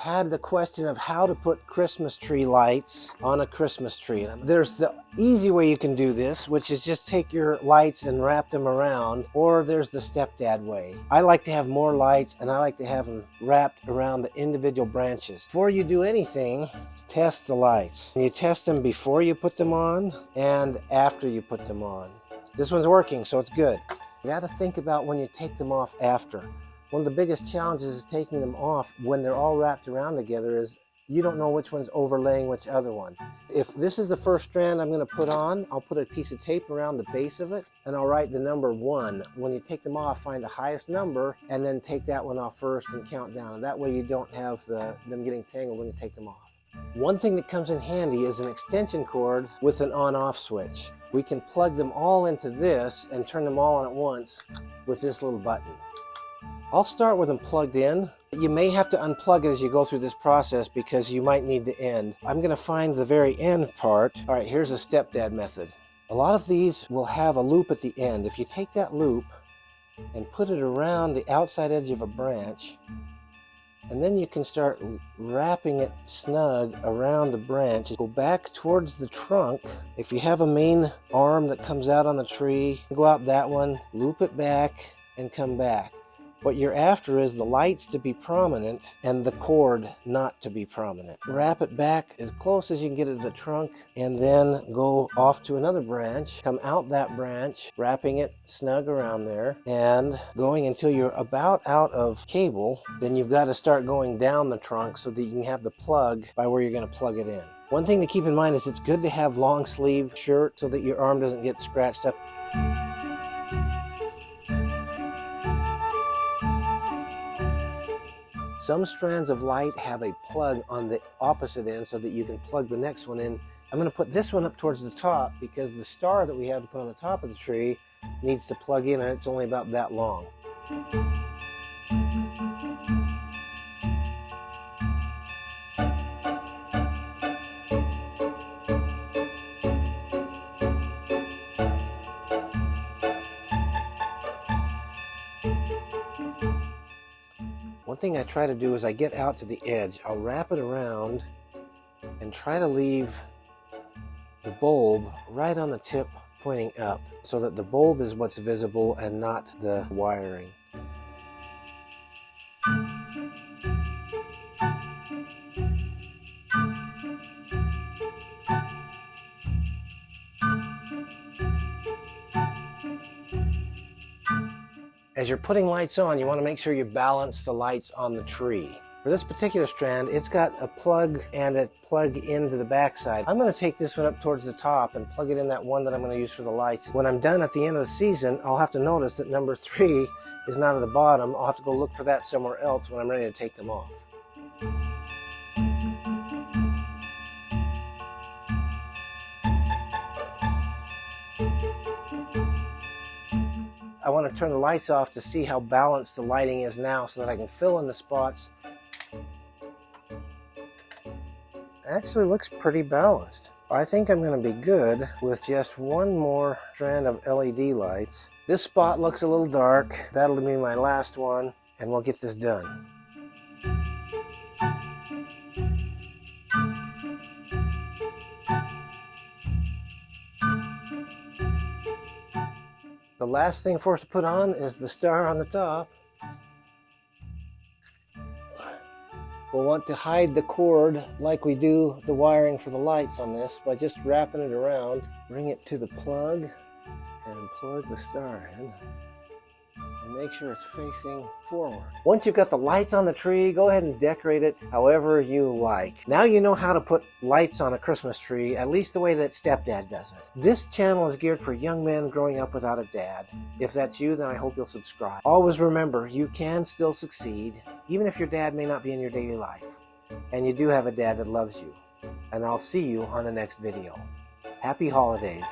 had the question of how to put Christmas tree lights on a Christmas tree. There's the easy way you can do this, which is just take your lights and wrap them around, or there's the Stepdad way. I like to have more lights, and I like to have them wrapped around the individual branches. Before you do anything, test the lights. You test them before you put them on and after you put them on. This one's working, so it's good. You got to think about when you take them off after. One of the biggest challenges is taking them off when they're all wrapped around together is you don't know which one's overlaying which other one. If this is the first strand I'm going to put on, I'll put a piece of tape around the base of it and I'll write the number 1. When you take them off, find the highest number and then take that one off first and count down. And that way you don't have them getting tangled when you take them off. One thing that comes in handy is an extension cord with an on-off switch. We can plug them all into this and turn them all on at once with this little button. I'll start with them plugged in. You may have to unplug it as you go through this process because you might need the end. I'm going to find the very end part. All right, here's a Stepdad method. A lot of these will have a loop at the end. If you take that loop and put it around the outside edge of a branch, and then you can start wrapping it snug around the branch. Go back towards the trunk. If you have a main arm that comes out on the tree, go out that one, loop it back, and come back. What you're after is the lights to be prominent and the cord not to be prominent. Wrap it back as close as you can get it to the trunk and then go off to another branch. Come out that branch, wrapping it snug around there and going until you're about out of cable. Then you've got to start going down the trunk so that you can have the plug by where you're going to plug it in. One thing to keep in mind is it's good to have long sleeve shirt so that your arm doesn't get scratched up. Some strands of light have a plug on the opposite end so that you can plug the next one in. I'm going to put this one up towards the top because the star that we have to put on the top of the tree needs to plug in and it's only about that long. One thing I try to do is I get out to the edge. I'll wrap it around and try to leave the bulb right on the tip pointing up so that the bulb is what's visible and not the wiring. As you're putting lights on, you want to make sure you balance the lights on the tree. For this particular strand, it's got a plug and a plug into the backside. I'm going to take this one up towards the top and plug it in that one that I'm going to use for the lights. When I'm done at the end of the season, I'll have to notice that number 3 is not at the bottom. I'll have to go look for that somewhere else when I'm ready to take them off. I want to turn the lights off to see how balanced the lighting is now so that I can fill in the spots. Actually looks pretty balanced. I think I'm going to be good with just one more strand of LED lights. This spot looks a little dark. That'll be my last one and we'll get this done. The last thing for us to put on is the star on the top. We'll want to hide the cord like we do the wiring for the lights on this by just wrapping it around. Bring it to the plug and plug the star in. And make sure it's facing forward. Once you've got the lights on the tree, go ahead and decorate it however you like. Now you know how to put lights on a Christmas tree, at least the way that Stepdad does it. This channel is geared for young men growing up without a dad. If that's you, then I hope you'll subscribe. Always remember, you can still succeed, even if your dad may not be in your daily life. And you do have a dad that loves you. And I'll see you on the next video. Happy holidays.